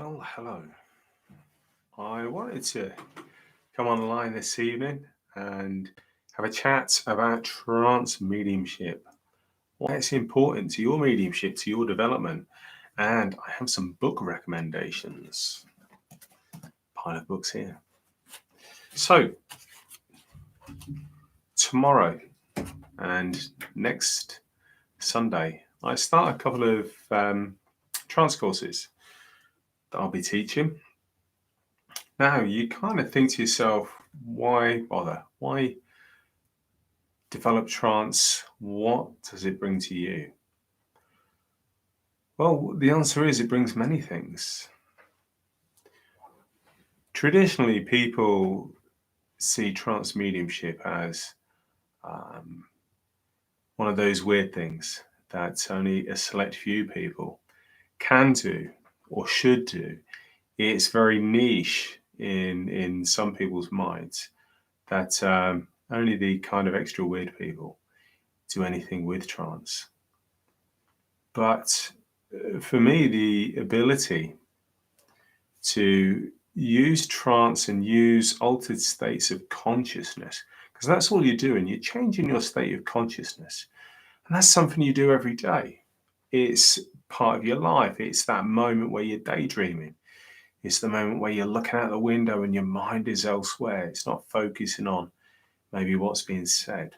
Well, hello. I wanted to come online this evening and have a chat about trance mediumship, why it's important to your mediumship, to your development, and I have some book recommendations. Pile of books here. So, tomorrow and next Sunday, I start a couple of trance courses that I'll be teaching. Now, you kind of think to yourself, why bother? Why develop trance? What does it bring to you? Well, the answer is it brings many things. Traditionally, people see trance mediumship as one of those weird things that only a select few people can do or should do. It's very niche in some people's minds that only the kind of extra weird people do anything with trance. But for me, the ability to use trance and use altered states of consciousness, because that's all you're doing. You're changing your state of consciousness. And that's something you do every day. It's part of your life. It's that moment where you're daydreaming. It's the moment where you're looking out the window and your mind is elsewhere. It's not focusing on maybe what's being said.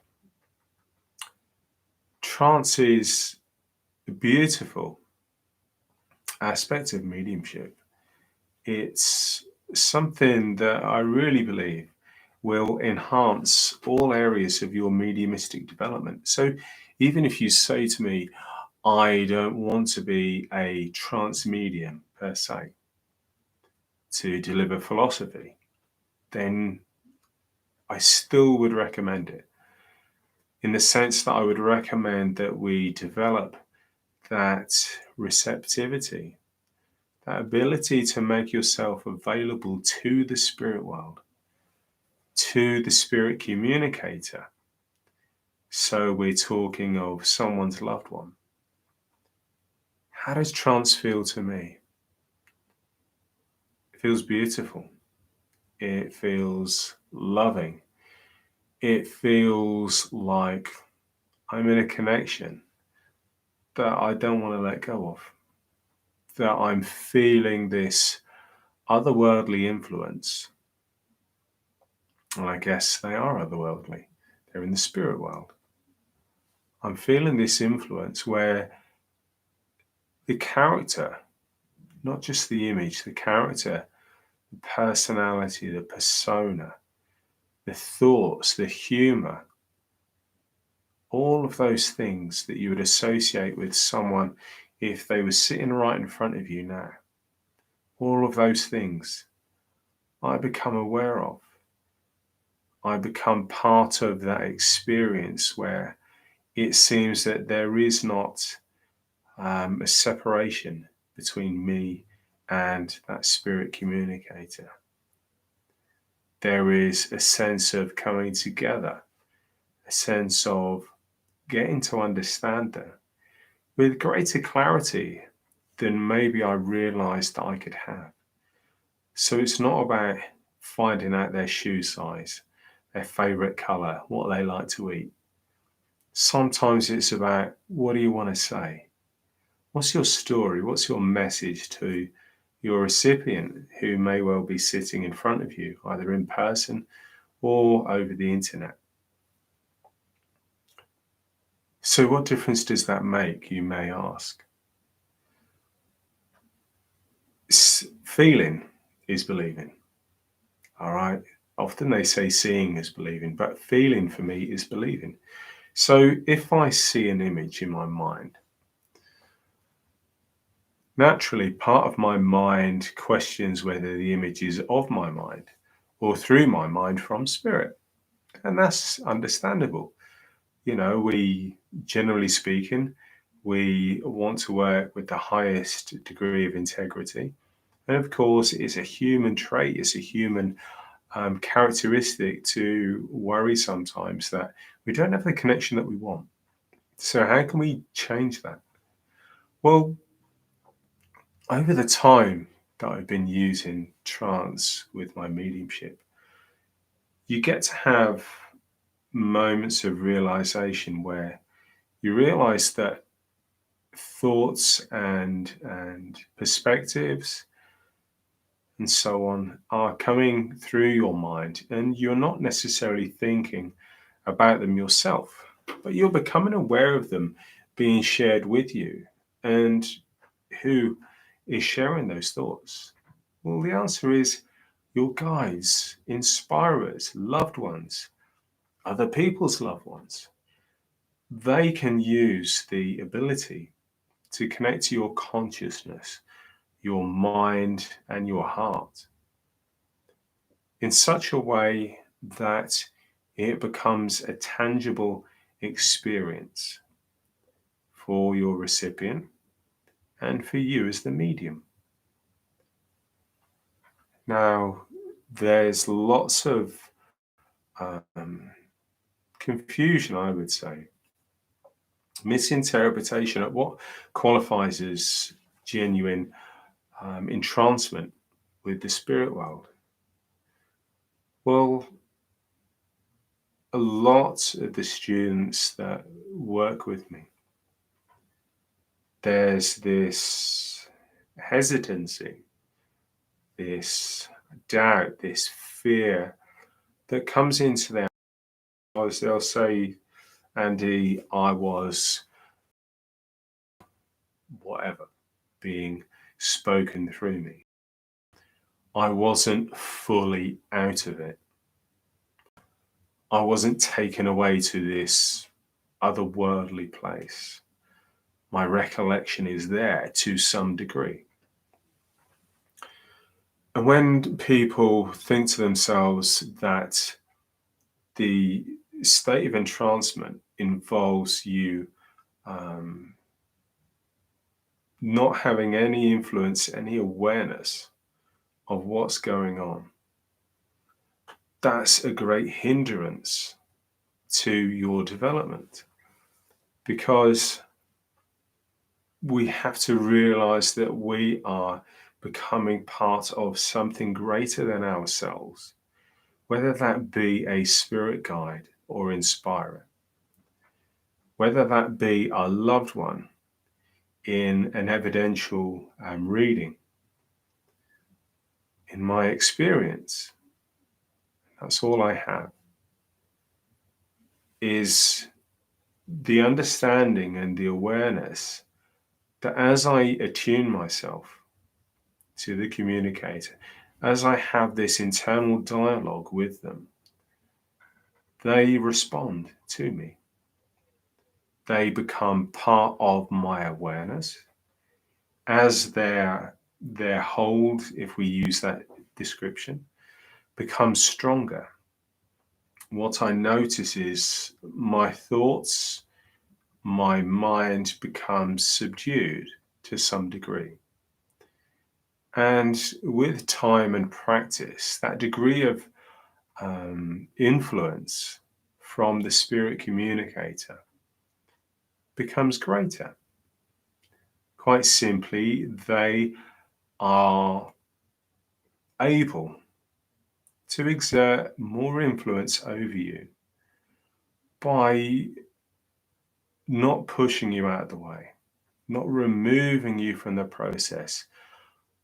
Trance is a beautiful aspect of mediumship. It's something that I really believe will enhance all areas of your mediumistic development. So even if you say to me, I don't want to be a trance medium per se to deliver philosophy, then I still would recommend it, in the sense that I would recommend that we develop that receptivity, that ability to make yourself available to the spirit world, to the spirit communicator. So we're talking of someone's loved one. How does trance feel to me? It feels beautiful. It feels loving. It feels like I'm in a connection that I don't want to let go of, that I'm feeling this otherworldly influence. And I guess they are otherworldly. They're in the spirit world. I'm feeling this influence where the character, not just the image, the character, the personality, the persona, the thoughts, the humor, all of those things that you would associate with someone if they were sitting right in front of you now, all of those things I become aware of. I become part of that experience where it seems that there is not a separation between me and that spirit communicator. There is a sense of coming together, a sense of getting to understand them with greater clarity than maybe I realized that I could have. So it's not about finding out their shoe size, their favorite color, what they like to eat. Sometimes it's about, what do you want to say? What's your story? What's your message to your recipient who may well be sitting in front of you, either in person or over the internet? So what difference does that make, you may ask? Feeling is believing. All right. Often they say seeing is believing, but feeling for me is believing. So if I see an image in my mind, naturally part of my mind questions whether the image is of my mind or through my mind from spirit. And that's understandable. You know, we, generally speaking, we want to work with the highest degree of integrity. And of course, it's a human trait, it's a human characteristic to worry sometimes that we don't have the connection that we want. So how can we change that? Well, over the time that I've been using trance with my mediumship, you get to have moments of realization where you realize that thoughts and perspectives and so on are coming through your mind, and you're not necessarily thinking about them yourself, but you're becoming aware of them being shared with you. And who is sharing those thoughts? Well, the answer is your guides, inspirers, loved ones, other people's loved ones. They can use the ability to connect to your consciousness, your mind, and your heart in such a way that it becomes a tangible experience for your recipient and for you as the medium. Now, there's lots of confusion, I would say, misinterpretation of what qualifies as genuine entrancement with the spirit world. Well, a lot of the students that work with me, there's this hesitancy, this doubt, this fear that comes into their eyes. They'll say, Andy, I was whatever being spoken through me. I wasn't fully out of it. I wasn't taken away to this otherworldly place. My recollection is there to some degree. And when people think to themselves that the state of entrancement involves you not having any influence, any awareness of what's going on, that's a great hindrance to your development, because we have to realize that we are becoming part of something greater than ourselves, whether that be a spirit guide or inspirer, whether that be a loved one in an evidential reading. In my experience, that's all I have, is the understanding and the awareness that as I attune myself to the communicator, as I have this internal dialogue with them, they respond to me. They become part of my awareness. As their hold, if we use that description, becomes stronger, what I notice is my thoughts, my mind becomes subdued to some degree. And with time and practice, that degree of influence from the spirit communicator becomes greater. Quite simply, they are able to exert more influence over you by not pushing you out of the way, not removing you from the process,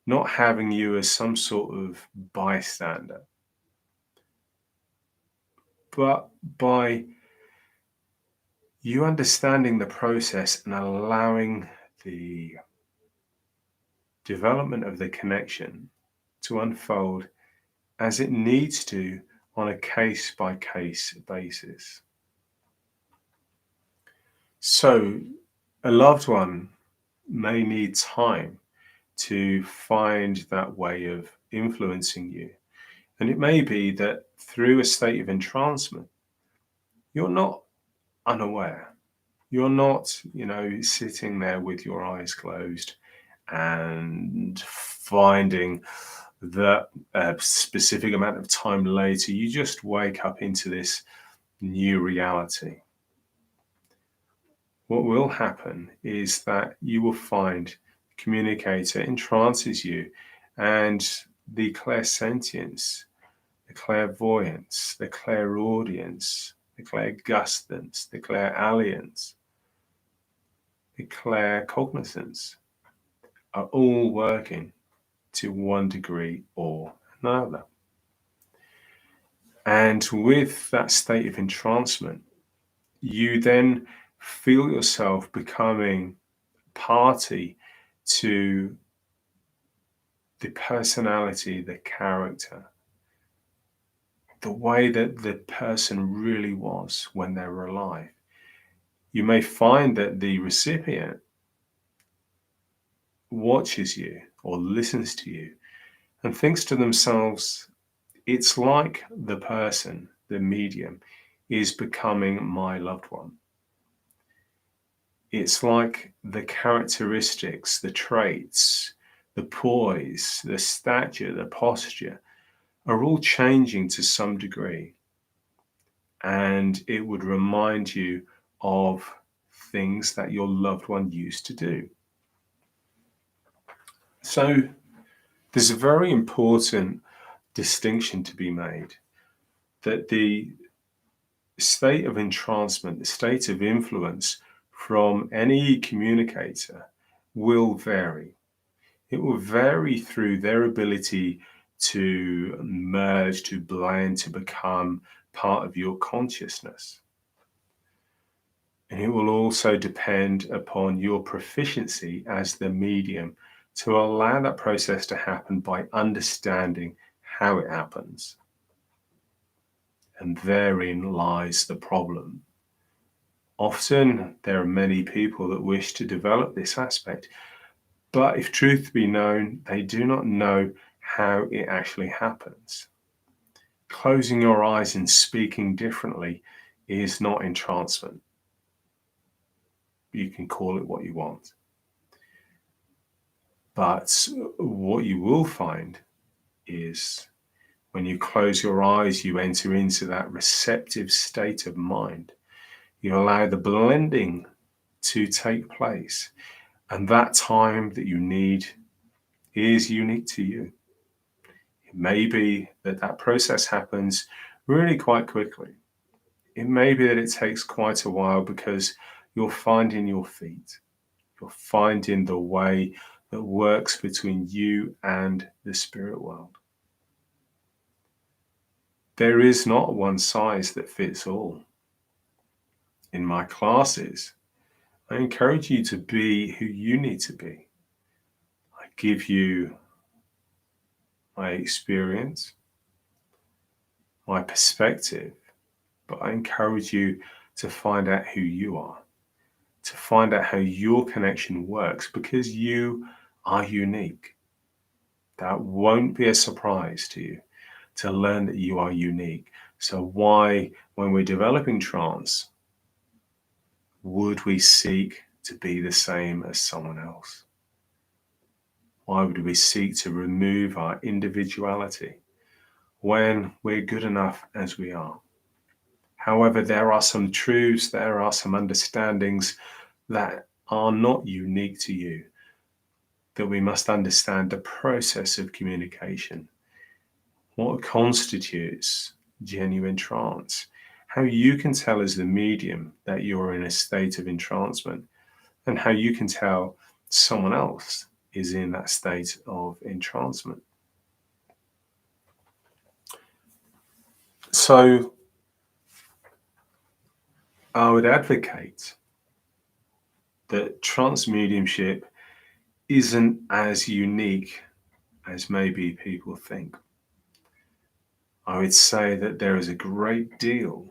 not having you as some sort of bystander, but by you understanding the process and allowing the development of the connection to unfold as it needs to on a case-by-case basis. So a loved one may need time to find that way of influencing you. And it may be that through a state of entrancement, you're not unaware. You're not, sitting there with your eyes closed and finding that a specific amount of time later, you just wake up into this new reality. What will happen is that you will find the communicator entrances you And the clairsentience, the clairvoyance, the clairaudience, the clairgustance, the clairalliance, the claircognizance are all working to one degree or another. And with that state of entrancement, you then feel yourself becoming party to the personality, the character, the way that the person really was when they were alive. You may find that the recipient watches you or listens to you and thinks to themselves, it's like the person, the medium, is becoming my loved one. It's like the characteristics, the traits, the poise, the stature, the posture are all changing to some degree. And it would remind you of things that your loved one used to do. So there's a very important distinction to be made, that the state of entrancement, the state of influence from any communicator will vary. It will vary through their ability to merge, to blend, to become part of your consciousness. And it will also depend upon your proficiency as the medium to allow that process to happen by understanding how it happens. And therein lies the problem. Often there are many people that wish to develop this aspect, but if truth be known, they do not know how it actually happens. Closing your eyes and speaking differently is not entrancement. You can call it what you want. But what you will find is when you close your eyes, you enter into that receptive state of mind. You allow the blending to take place. And that time that you need is unique to you. It may be that that process happens really quite quickly. It may be that it takes quite a while because you're finding your feet. You're finding the way that works between you and the spirit world. There is not one size that fits all. In my classes, I encourage you to be who you need to be. I give you my experience, my perspective, but I encourage you to find out who you are, to find out how your connection works, because you are unique. That won't be a surprise to you to learn that you are unique. So why, when we're developing trance, would we seek to be the same as someone else? Why would we seek to remove our individuality when we're good enough as we are? However, there are some truths, there are some understandings that are not unique to you, that we must understand the process of communication. What constitutes genuine trance? How you can tell as the medium that you're in a state of entrancement, and how you can tell someone else is in that state of entrancement. So I would advocate that trance mediumship isn't as unique as maybe people think. I would say that there is a great deal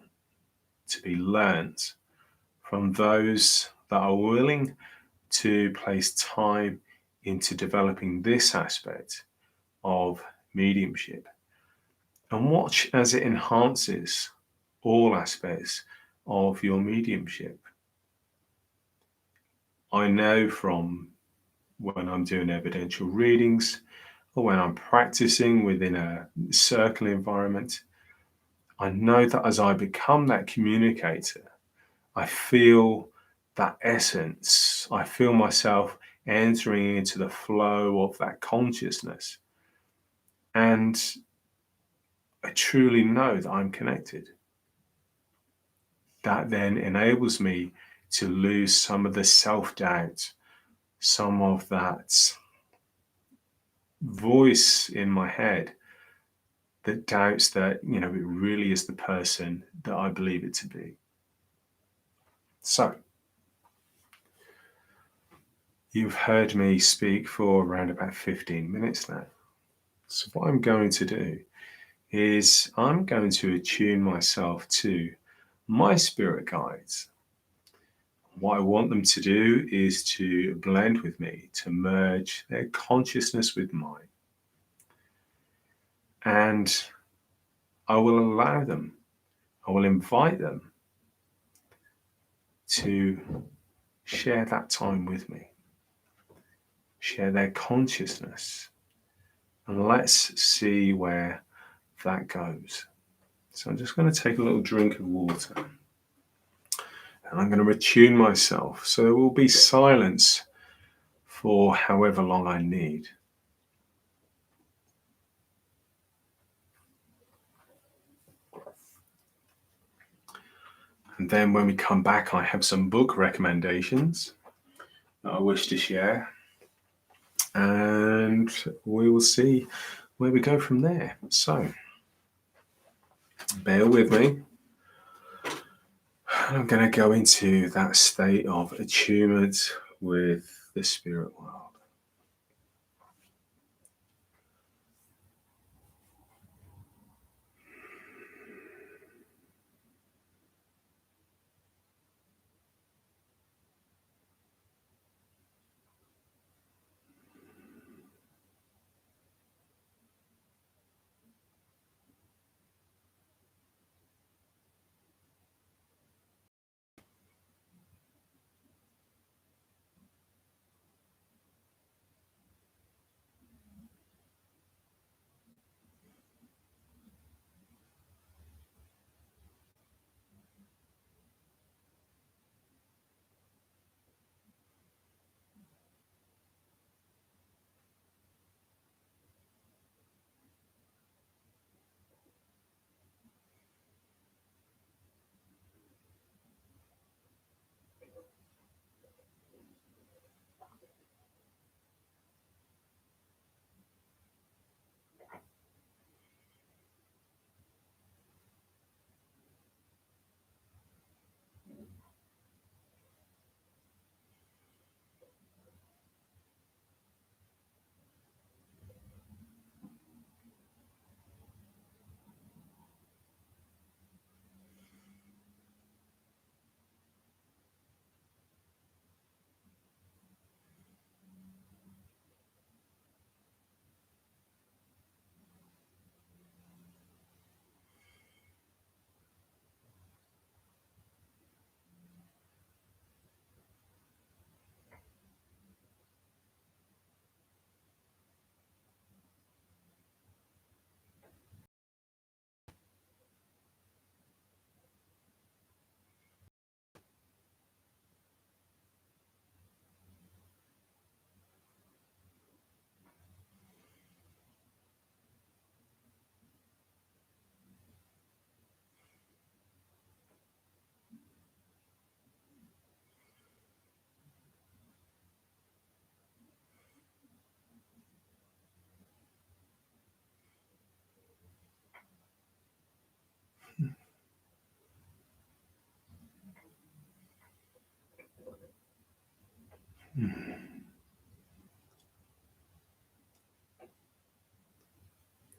to be learnt from those that are willing to place time into developing this aspect of mediumship, and watch as it enhances all aspects of your mediumship. I know from when I'm doing evidential readings or when I'm practicing within a circle environment, I know that as I become that communicator, I feel that essence. I feel myself entering into the flow of that consciousness. And I truly know that I'm connected. That then enables me to lose some of the self-doubt, some of that voice in my head that doubts that, it really is the person that I believe it to be. So, you've heard me speak for around about 15 minutes now. So, what I'm going to do is I'm going to attune myself to my spirit guides. What I want them to do is to blend with me, to merge their consciousness with mine. And I will allow them, I will invite them to share that time with me, share their consciousness, and let's see where that goes. So I'm just going to take a little drink of water and I'm going to attune myself. So there will be silence for however long I need. And then when we come back, I have some book recommendations that I wish to share. And we will see where we go from there. So bear with me. I'm going to go into that state of attunement with the spirit world.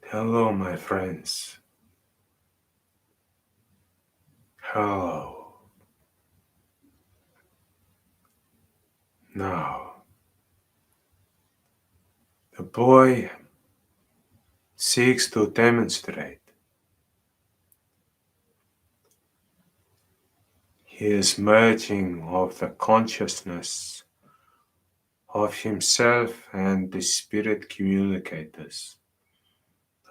Hello, my friends. Hello. Now, the boy seeks to demonstrate his merging of the consciousness of himself and the spirit communicators,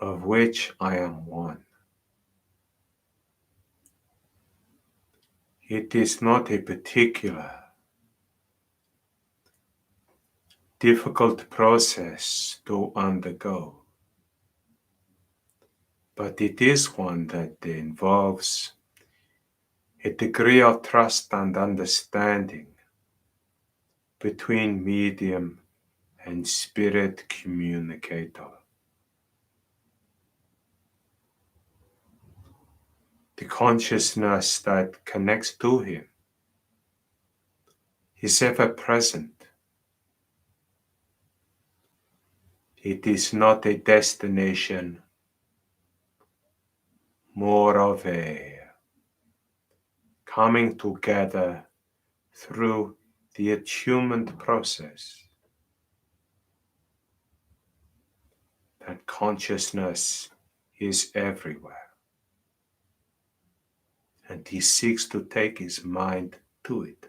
of which I am one. It is not a particular difficult process to undergo. but it is one that involves a degree of trust and understanding between medium and spirit communicator. The consciousness that connects to him is ever present. It is not a destination, more of a coming together through the attunement process. That consciousness is everywhere, and he seeks to take his mind to it.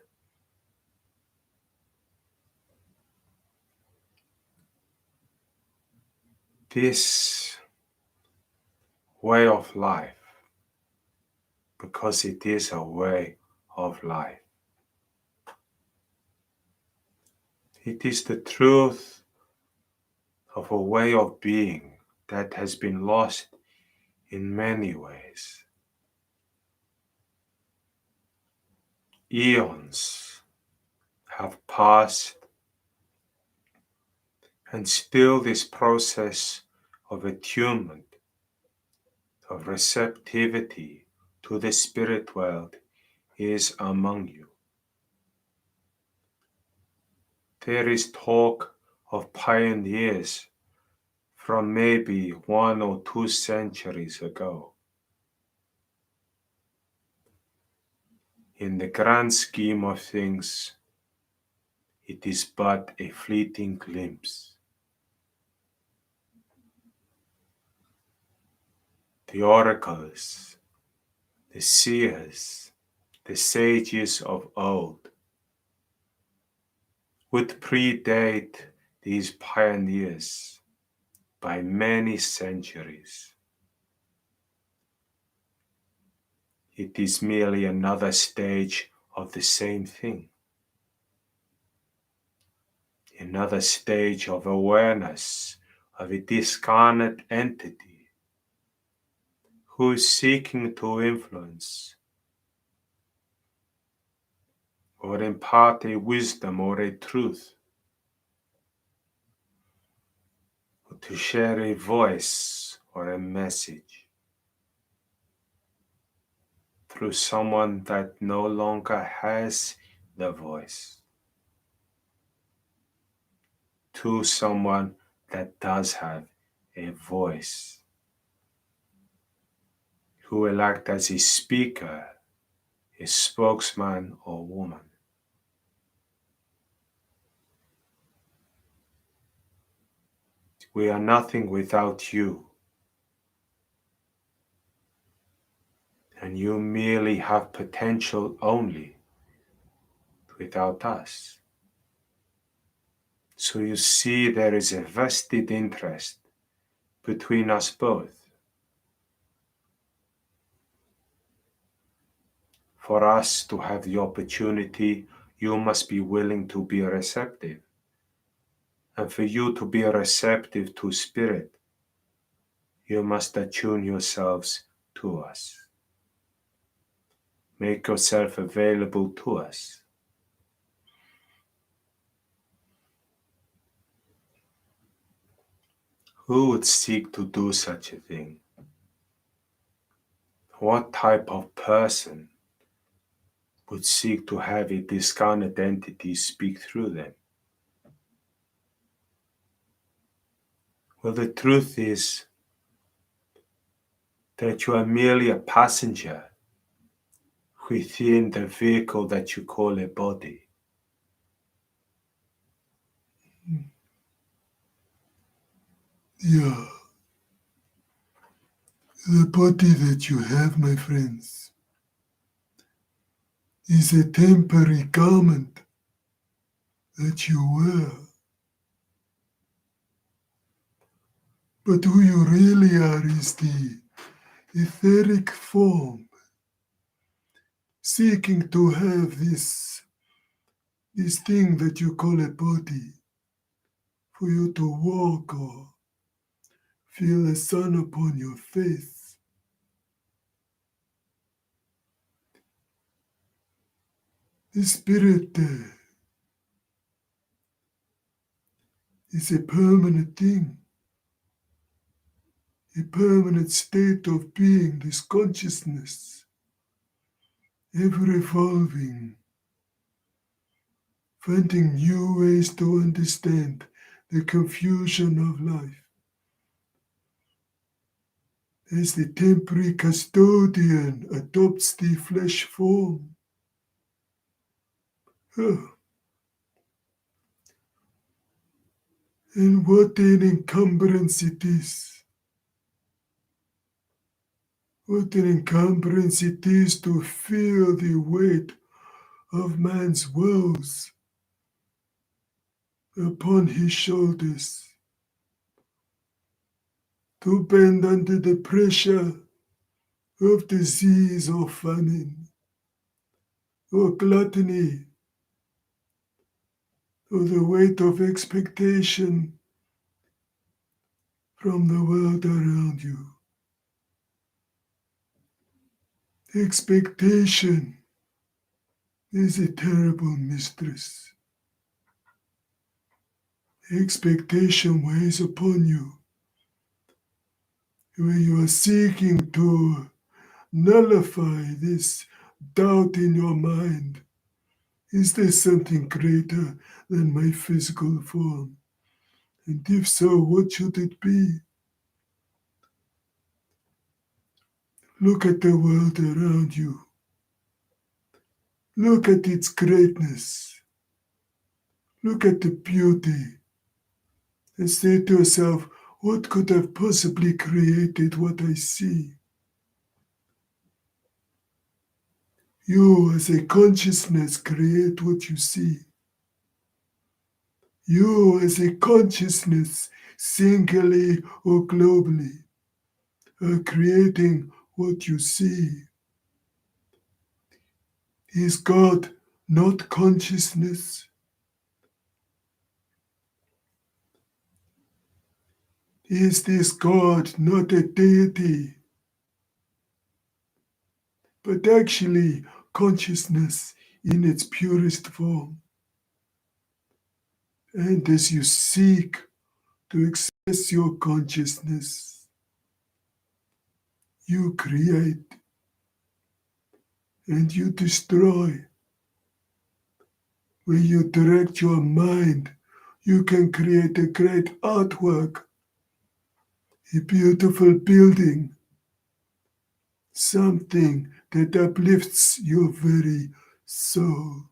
This way of life, because it is a way of life, it is the truth of a way of being that has been lost in many ways. Eons have passed, and still this process of attunement, of receptivity to the spirit world is among you. There is talk of pioneers from maybe 1 or 2 centuries ago. In the grand scheme of things, it is but a fleeting glimpse. The oracles, the seers, the sages of old would predate these pioneers by many centuries. It is merely another stage of the same thing. Another stage of awareness of a discarnate entity who is seeking to influence or impart a wisdom or a truth, or to share a voice or a message through someone that no longer has the voice, to someone that does have a voice, who will act as a speaker, a spokesman or woman. We are nothing without you, and you merely have potential only without us. So you see, there is a vested interest between us both. For us to have the opportunity, you must be willing to be receptive. And for you to be receptive to spirit, you must attune yourselves to us. Make yourself available to us. Who would seek to do such a thing? What type of person would seek to have a discarnate entity speak through them? Well, the truth is that you are merely a passenger within the vehicle that you call a body. Yeah, the body that you have, my friends, is a temporary garment that you wear. But who you really are is the etheric form, seeking to have this thing that you call a body, for you to walk or feel the sun upon your face. The spirit is a permanent thing, a permanent state of being, this consciousness, ever evolving, finding new ways to understand the confusion of life. As the temporary custodian adopts the flesh form, and what an encumbrance it is. What an encumbrance it is to feel the weight of man's woes upon his shoulders, to bend under the pressure of disease or famine, or gluttony, or the weight of expectation from the world around you. Expectation is a terrible mistress. Expectation weighs upon you, where you are seeking to nullify this doubt in your mind. Is there something greater than my physical form? And if so, what should it be? Look at the world around you. Look at its greatness. Look at the beauty. And say to yourself, what could have possibly created what I see? You as a consciousness create what you see. You as a consciousness, singly or globally, are creating what you see. Is God not consciousness? Is this God not a deity, but actually consciousness in its purest form? And as you seek to express your consciousness, you create and you destroy. When you direct your mind, you can create a great artwork, a beautiful building, something that uplifts your very soul.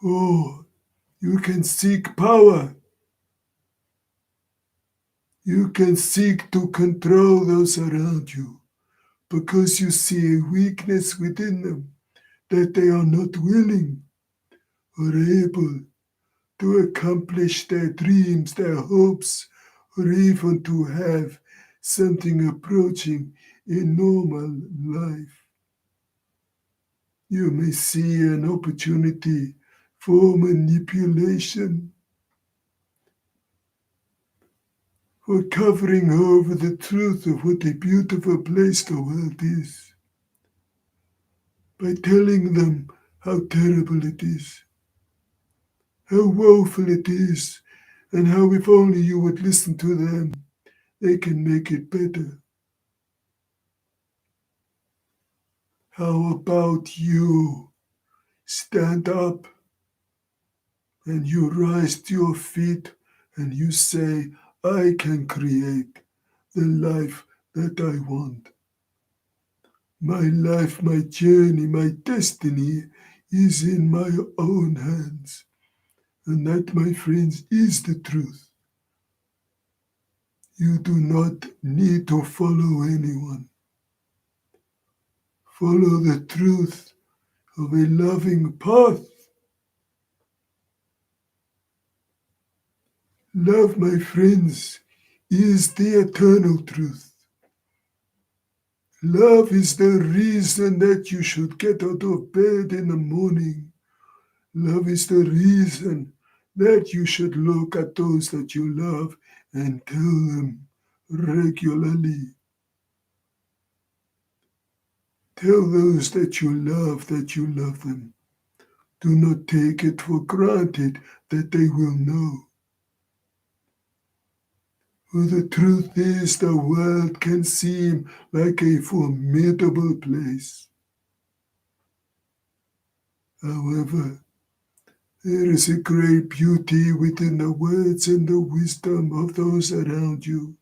Oh, you can seek power. You can seek to control those around you because you see a weakness within them that they are not willing or able to accomplish their dreams, their hopes, or even to have something approaching a normal life. You may see an opportunity for manipulation, for covering over the truth of what a beautiful place the world is, by telling them how terrible it is, how woeful it is, and how if only you would listen to them, they can make it better. How about you stand up and you rise to your feet and you say, I can create the life that I want. My life, my journey, my destiny is in my own hands. And that, my friends, is the truth. You do not need to follow anyone. Follow the truth of a loving path. Love, my friends, is the eternal truth. Love is the reason that you should get out of bed in the morning. Love is the reason that you should look at those that you love and tell them regularly. Tell those that you love them. Do not take it for granted that they will know. For the truth is, the world can seem like a formidable place. However, there is a great beauty within the words and the wisdom of those around you.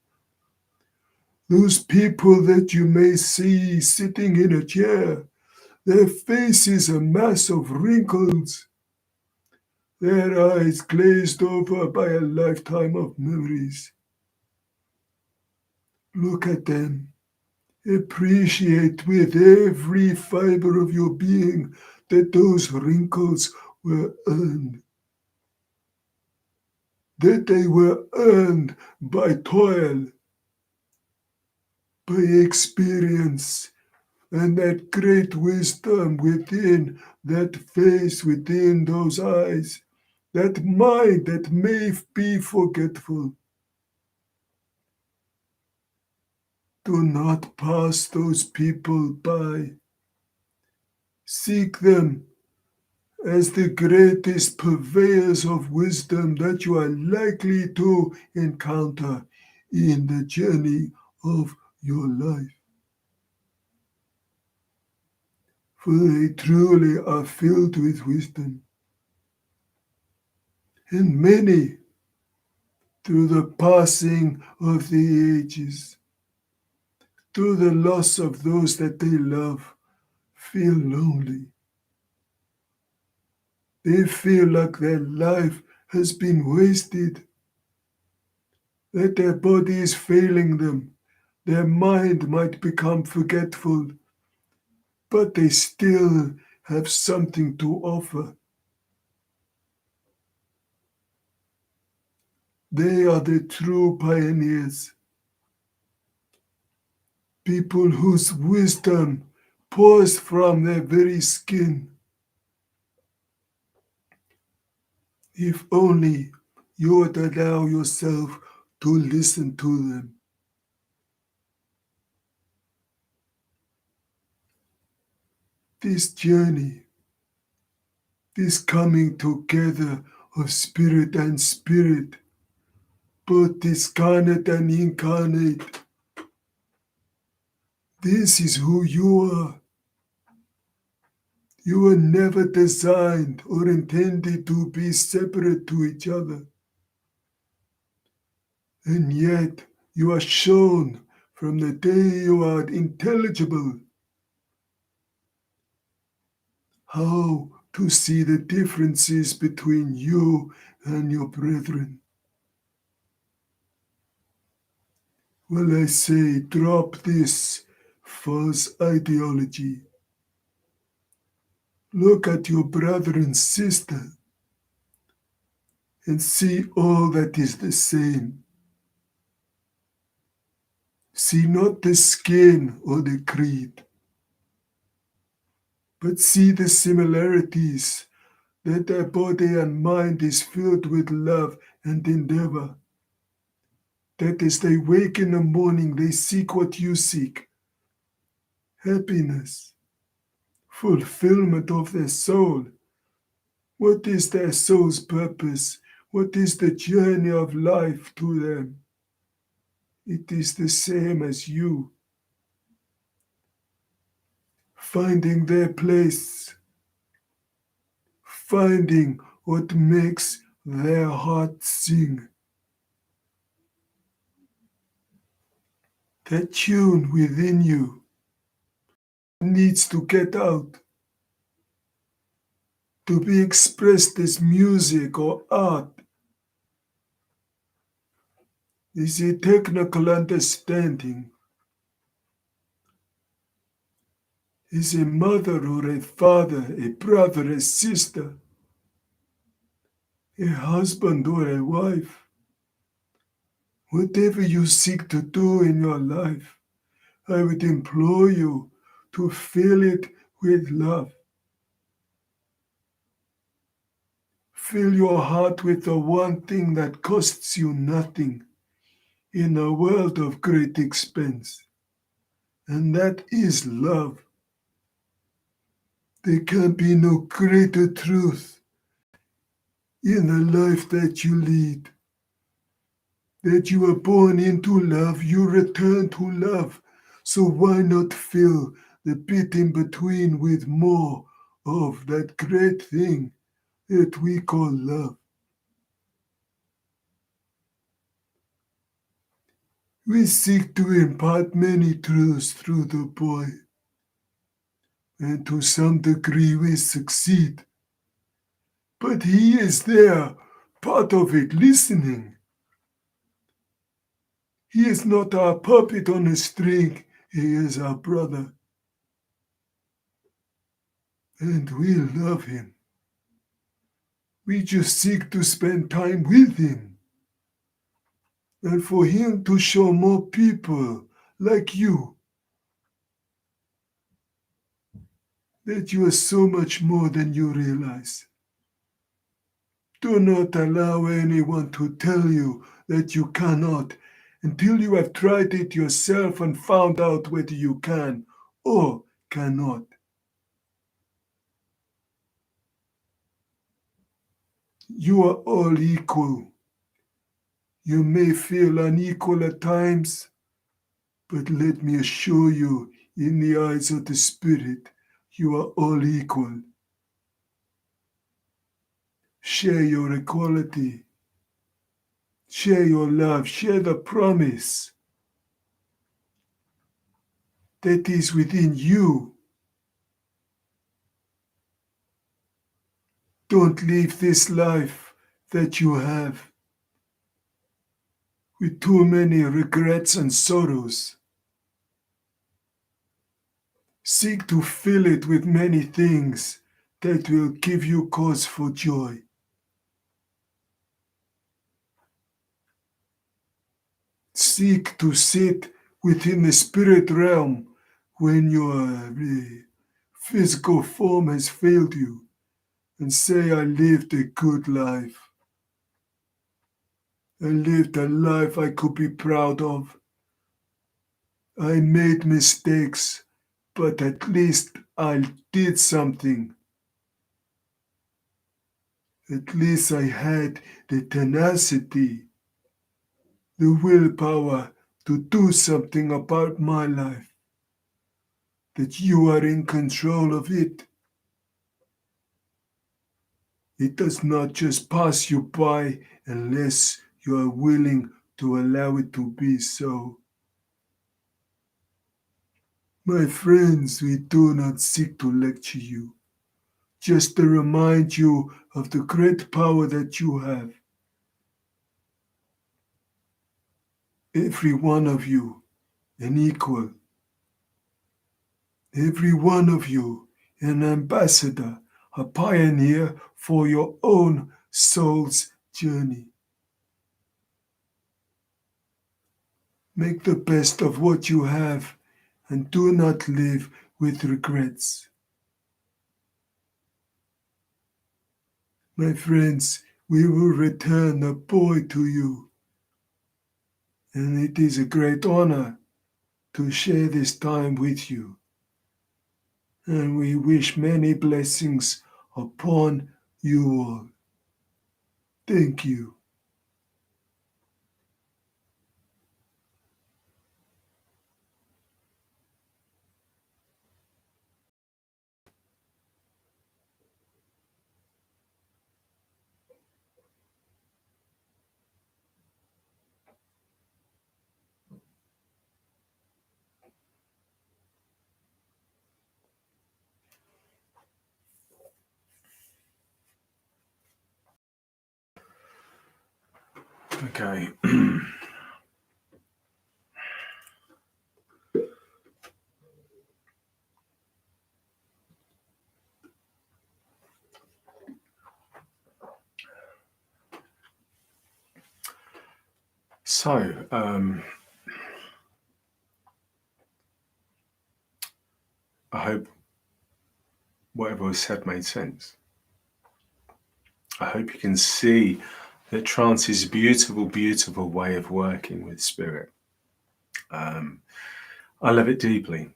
Those people that you may see sitting in a chair, their faces a mass of wrinkles, their eyes glazed over by a lifetime of memories. Look at them. Appreciate with every fiber of your being that those wrinkles were earned. That they were earned by toil, by experience, and that great wisdom within that face, within those eyes, that mind that may be forgetful. Do not pass those people by. Seek them as the greatest purveyors of wisdom that you are likely to encounter in the journey of your life. For they truly are filled with wisdom. And many, through the passing of the ages, through the loss of those that they love, feel lonely. They feel like their life has been wasted, that their body is failing them, their mind might become forgetful, but they still have something to offer. They are the true pioneers, people whose wisdom pours from their very skin. If only you would allow yourself to listen to them. This journey, this coming together of spirit and spirit, both discarnate and incarnate, this is who you are. You were never designed or intended to be separate to each other. And yet you are shown from the day you are intelligible how to see the differences between you and your brethren. Well, I say, drop this false ideology. Look at your brother and sister and see all that is the same. See not the skin or the creed, but see the similarities, that their body and mind is filled with love and endeavor. That as they wake in the morning, they seek what you seek: happiness, fulfillment of their soul. What is their soul's purpose? What is the journey of life to them? It is the same as you. Finding their place, finding what makes their heart sing. That tune within you needs to get out, to be expressed as music or art. Is a technical understanding. Is a mother or a father, a brother, a sister, a husband or a wife. Whatever you seek to do in your life, I would implore you to fill it with love. Fill your heart with the one thing that costs you nothing in a world of great expense, and that is love. There can be no greater truth in the life that you lead. That you are born into love, you return to love. So why not fill the bit in between with more of that great thing that we call love? We seek to impart many truths through the boy, and to some degree we succeed. But he is there, part of it, listening. He is not our puppet on a string, he is our brother. And we love him. We just seek to spend time with him. And for him to show more people like you that you are so much more than you realize. Do not allow anyone to tell you that you cannot until you have tried it yourself and found out whether you can or cannot. You are all equal. You may feel unequal at times, but let me assure you, in the eyes of the Spirit, you are all equal. Share your equality. Share your love. Share the promise that is within you. Don't live this life that you have with too many regrets and sorrows. Seek to fill it with many things that will give you cause for joy. Seek to sit within the spirit realm when your physical form has failed you and say, I lived a good life. I lived a life I could be proud of. I made mistakes, but at least I did something. At least I had the tenacity, the willpower to do something about my life. That you are in control of it. It does not just pass you by unless you are willing to allow it to be so. My friends, we do not seek to lecture you, just to remind you of the great power that you have. Every one of you, an equal. Every one of you, an ambassador, a pioneer for your own soul's journey. Make the best of what you have and do not live with regrets. My friends, we will return the boy to you, and it is a great honor to share this time with you. And we wish many blessings upon you all. Thank you. Okay. So, I hope whatever was said made sense. I hope you can see that trance is a beautiful, beautiful way of working with spirit. I love it deeply.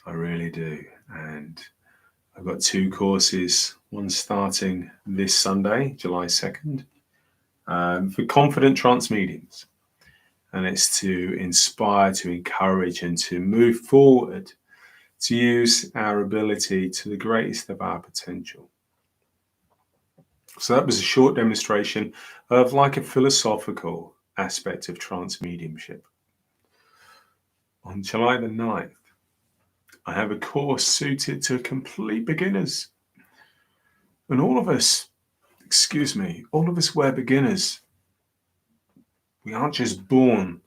I really do. And I've got 2 courses, one starting this Sunday, July 2nd, for confident trance mediums. And it's to inspire, to encourage, and to move forward, to use our ability to the greatest of our potential. So that was a short demonstration of like a philosophical aspect of trance mediumship. On July the 9th, I have a course suited to complete beginners. And all of us we're beginners. We aren't just born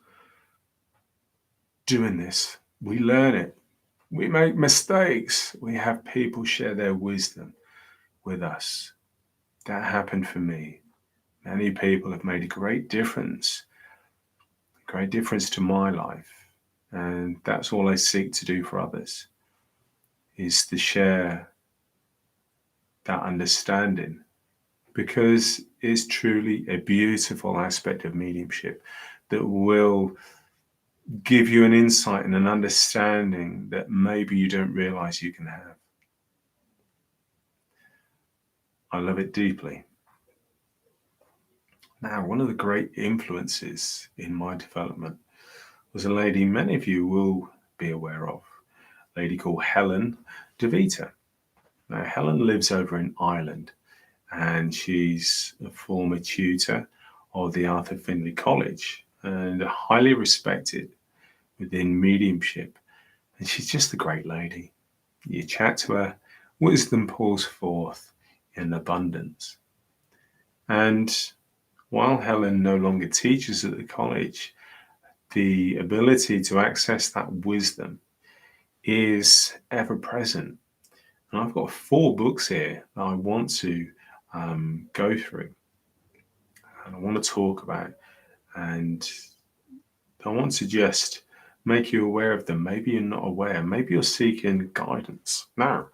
doing this. We learn it. We make mistakes. We have people share their wisdom with us. That happened for me. Many people have made a great difference to my life. And that's all I seek to do for others, is to share that understanding, because it's truly a beautiful aspect of mediumship that will give you an insight and an understanding that maybe you don't realize you can have. I love it deeply. Now, one of the great influences in my development was a lady many of you will be aware of, a lady called Helen DeVita. Now, Helen lives over in Ireland, and she's a former tutor of the Arthur Findlay College and highly respected within mediumship. And she's just a great lady. You chat to her, wisdom pours forth in abundance. And while Helen no longer teaches at the college, the ability to access that wisdom is ever present. And I've got 4 books here that I want to go through and I want to talk about, and I want to just make you aware of them. Maybe you're not aware, maybe you're seeking guidance. Now,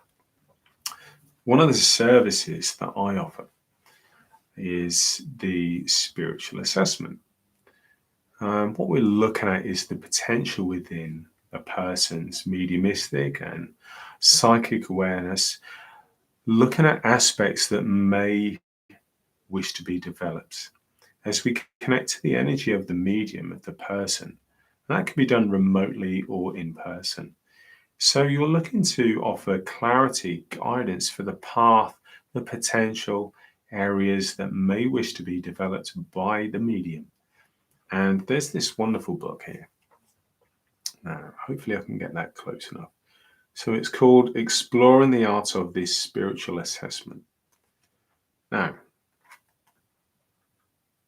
one of the services that I offer is the spiritual assessment. What we're looking at is the potential within a person's mediumistic and psychic awareness, looking at aspects that may wish to be developed as we connect to the energy of the medium, of the person. And that can be done remotely or in person. So you're looking to offer clarity, guidance for the path, the potential areas that may wish to be developed by the medium. And there's this wonderful book here. Now, hopefully I can get that close enough. So it's called Exploring the Art of this Spiritual Assessment. Now,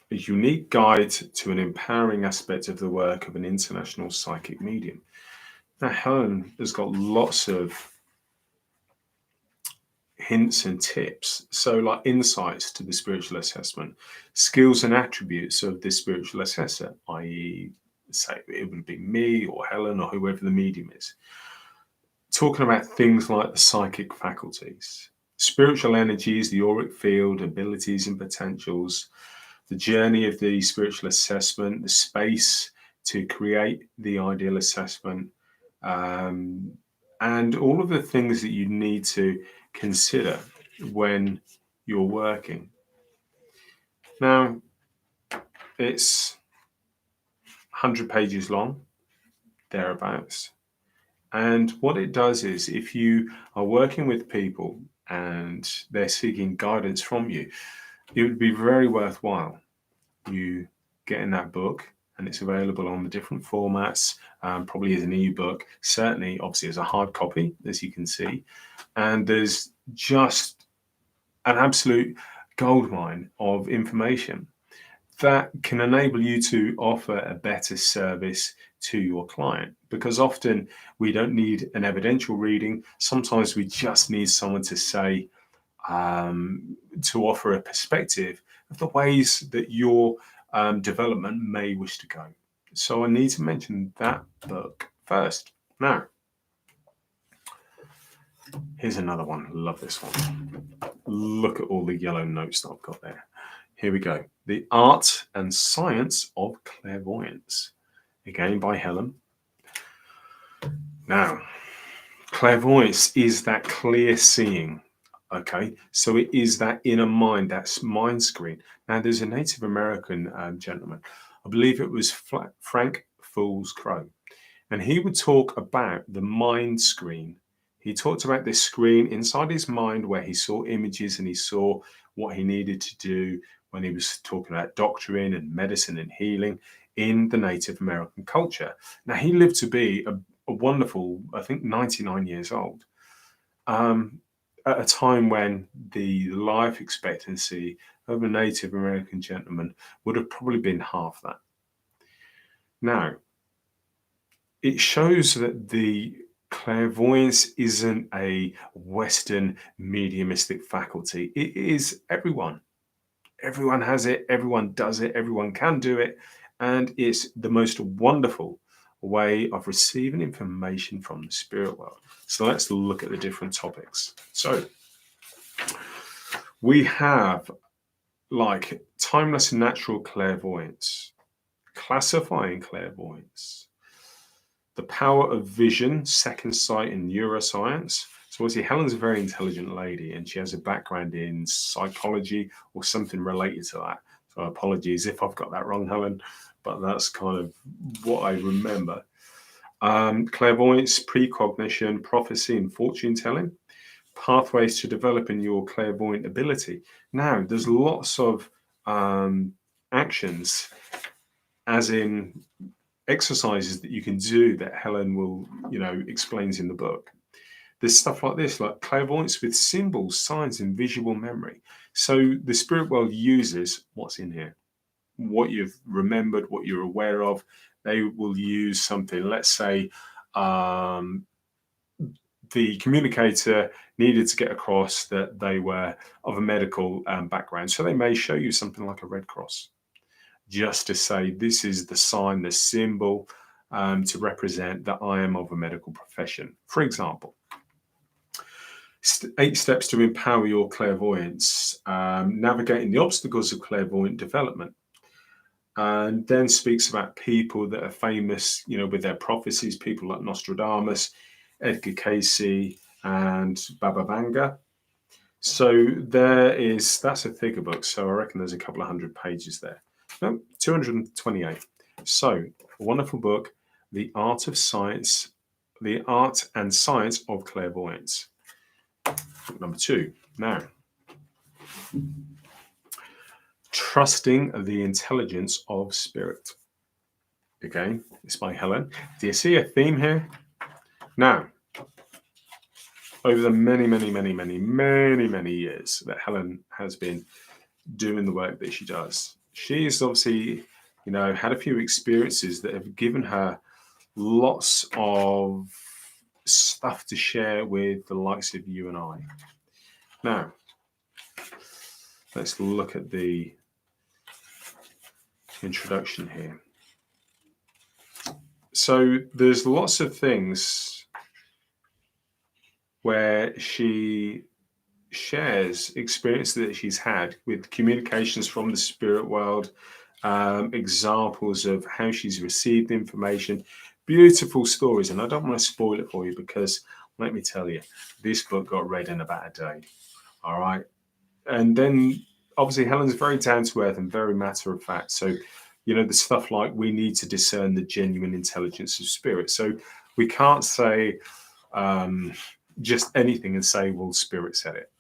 a unique guide to an empowering aspect of the work of an international psychic medium. Now, Helen has got lots of hints and tips, so like insights to the spiritual assessment, skills and attributes of this spiritual assessor, i.e., say it would be me or Helen or whoever the medium is, talking about things like the psychic faculties, spiritual energies, the auric field, abilities and potentials, the journey of the spiritual assessment, the space to create the ideal assessment, and all of the things that you need to consider when you're working. Now, it's 100 pages long, thereabouts. And what it does is, if you are working with people and they're seeking guidance from you, it would be very worthwhile you getting that book, and it's available on the different formats, probably as an ebook, certainly obviously as a hard copy, as you can see. And there's just an absolute goldmine of information that can enable you to offer a better service to your client, because often we don't need an evidential reading. Sometimes we just need someone to say, to offer a perspective of the ways that your development may wish to go. So I need to mention that book first. Now, here's another one. Love this one. Look at all the yellow notes that I've got there. Here we go. The Art and Science of Clairvoyance. Again by Helen. Now, Clairvoyance is that clear seeing. Okay, so it is that inner mind, that's mind screen. Now, there's a Native American gentleman, I believe it was Frank Fool's Crow, and he would talk about the mind screen. He talked about this screen inside his mind where he saw images and he saw what he needed to do when he was talking about doctrine and medicine and healing in the Native American culture. Now, he lived to be a wonderful, I think, 99 years old. At a time when the life expectancy of a Native American gentleman would have probably been half that. Now, it shows that the clairvoyance isn't a Western mediumistic faculty. It is everyone. Everyone has it, everyone does it, everyone can do it, and it's the most wonderful way of receiving information from the spirit world. So let's look at the different topics. So we have like timeless natural clairvoyance, classifying clairvoyance, the power of vision, second sight, and neuroscience. So obviously Helen's a very intelligent lady and she has a background in psychology or something related to that. So apologies if I've got that wrong, Helen, but that's kind of what I remember. Clairvoyance, precognition, prophecy, and fortune telling. Pathways to developing your clairvoyant ability. Now, there's lots of actions, as in exercises that you can do that Helen will, explains in the book. There's stuff like this, like clairvoyance with symbols, signs, and visual memory. So the spirit world uses what's in here, what you've remembered, what you're aware of. They will use something, let's say, the communicator needed to get across that they were of a medical background. So they may show you something like a red cross, just to say this is the sign, the symbol to represent that I am of a medical profession, for example. 8 steps to empower your clairvoyance, navigating the obstacles of clairvoyant development. And then speaks about people that are famous, with their prophecies, people like Nostradamus, Edgar Cayce, and Baba Vanga. So that's a thicker book. So I reckon there's a couple of 100 pages there. No, 228. So a wonderful book, The Art and Science of Clairvoyance. Book number 2. Now, Trusting the Intelligence of Spirit. Again, it's by Helen. Do you see a theme here? Now, over the many years that Helen has been doing the work that she does, she's obviously, had a few experiences that have given her lots of stuff to share with the likes of you and I. Now, let's look at the introduction here. So there's lots of things where she shares experience that she's had with communications from the spirit world, examples of how she's received information, beautiful stories. And I don't want to spoil it for you because, let me tell you, this book got read in about a day. All right. And then obviously Helen's very down to earth and very matter of fact. So, the stuff like we need to discern the genuine intelligence of spirit. So we can't say just anything and say, well, spirit said it.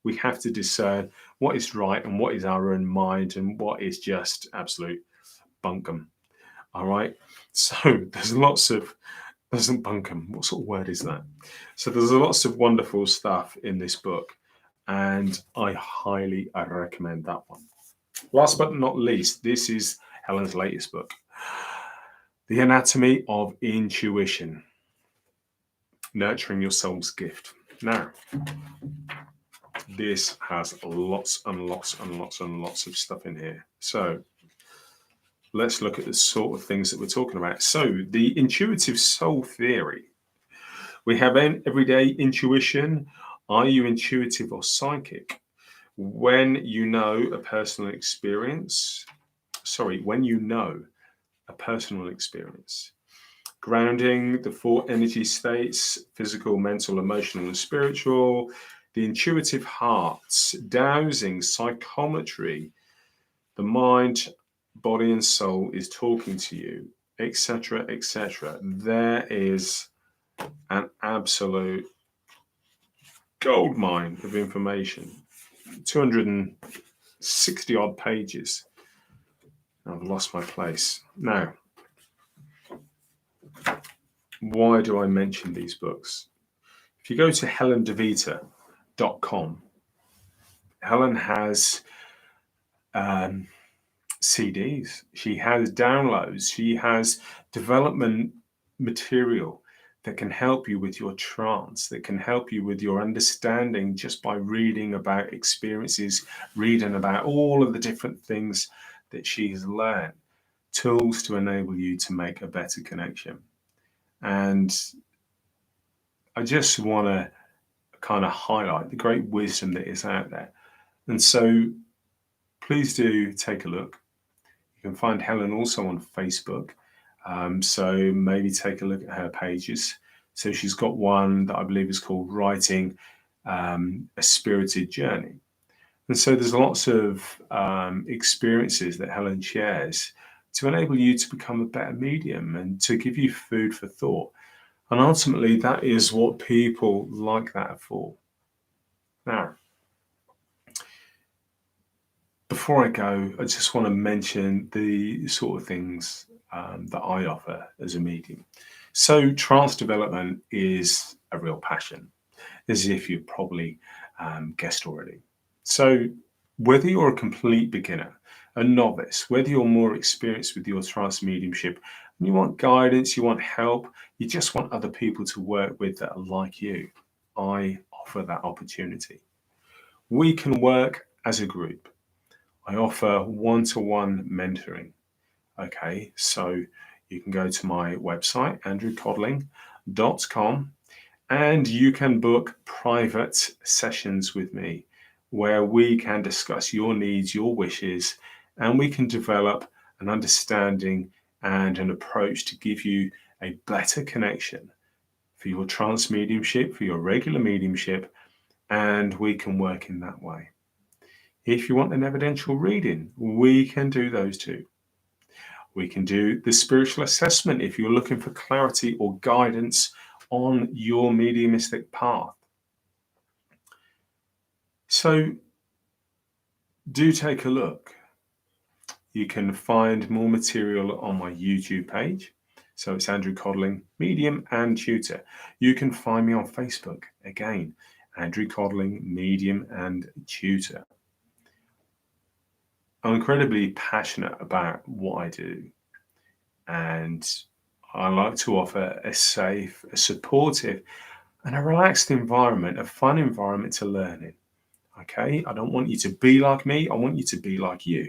We have to discern what is right and what is our own mind and what is just absolute bunkum. All right. So there's lots of, doesn't bunkum, what sort of word is that? So there's lots of wonderful stuff in this book, and I highly recommend that one. Last but not least, this is Helen's latest book, The Anatomy of Intuition, Nurturing Your Soul's Gift. Now, this has lots and lots of stuff in here. So let's look at the sort of things that we're talking about. So the intuitive soul theory. We have everyday intuition. Are you intuitive or psychic? When you know a personal experience, grounding, the 4 energy states, physical, mental, emotional, and spiritual, the intuitive hearts, dowsing, psychometry, the mind, body, and soul is talking to you, etc., etc. There is an absolute goldmine of information. 260 odd pages. I've lost my place. Now, why do I mention these books? If you go to helendevita.com, Helen has CDs, she has downloads, she has development material that can help you with your trance, that can help you with your understanding just by reading about experiences, reading about all of the different things that she has learned, tools to enable you to make a better connection. And I just want to kind of highlight the great wisdom that is out there. And so please do take a look. You can find Helen also on Facebook. So maybe take a look at her pages. So she's got one that I believe is called Writing a Spirited Journey. And so there's lots of experiences that Helen shares to enable you to become a better medium and to give you food for thought. And ultimately, that is what people like that for. Now, before I go, I just want to mention the sort of things that I offer as a medium. So trance development is a real passion, as if you've probably guessed already. So whether you're a complete beginner, a novice, whether you're more experienced with your trance mediumship, and you want guidance, you want help, you just want other people to work with that are like you, I offer that opportunity. We can work as a group. I offer one-to-one mentoring. Okay, so you can go to my website, andrewcodling.com, and you can book private sessions with me where we can discuss your needs, your wishes, and we can develop an understanding and an approach to give you a better connection for your trance mediumship, for your regular mediumship, and we can work in that way. If you want an evidential reading, we can do those too. We can do the spiritual assessment if you're looking for clarity or guidance on your mediumistic path. So do take a look. You can find more material on my YouTube page. So it's Andrew Codling, medium and tutor. You can find me on Facebook, again, Andrew Codling, medium and tutor. I'm incredibly passionate about what I do, and I like to offer a safe, a supportive, and a relaxed environment, a fun environment to learn in. Okay, I don't want you to be like me, I want you to be like you.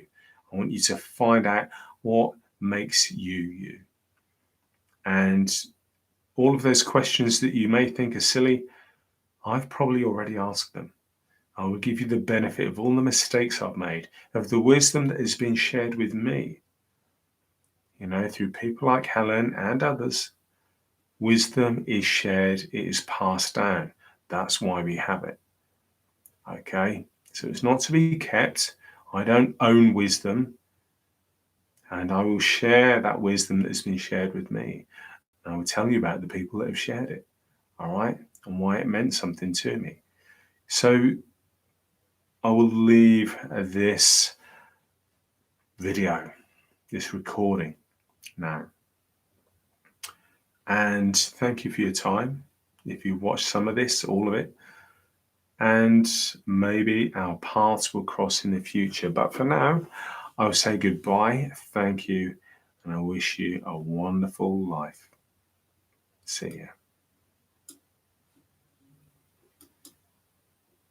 I want you to find out what makes you you. And all of those questions that you may think are silly, I've probably already asked them. I will give you the benefit of all the mistakes I've made, of the wisdom that has been shared with me, through people like Helen and others. Wisdom is shared, it is passed down. That's why we have it. Okay, so it's not to be kept. I don't own wisdom, and I will share that wisdom that has been shared with me. And I will tell you about the people that have shared it, all right, and why it meant something to me. So I will leave this video, this recording now. And thank you for your time. If you watched some of this, all of it, and maybe our paths will cross in the future. But for now, I'll say goodbye, thank you, and I wish you a wonderful life. See ya.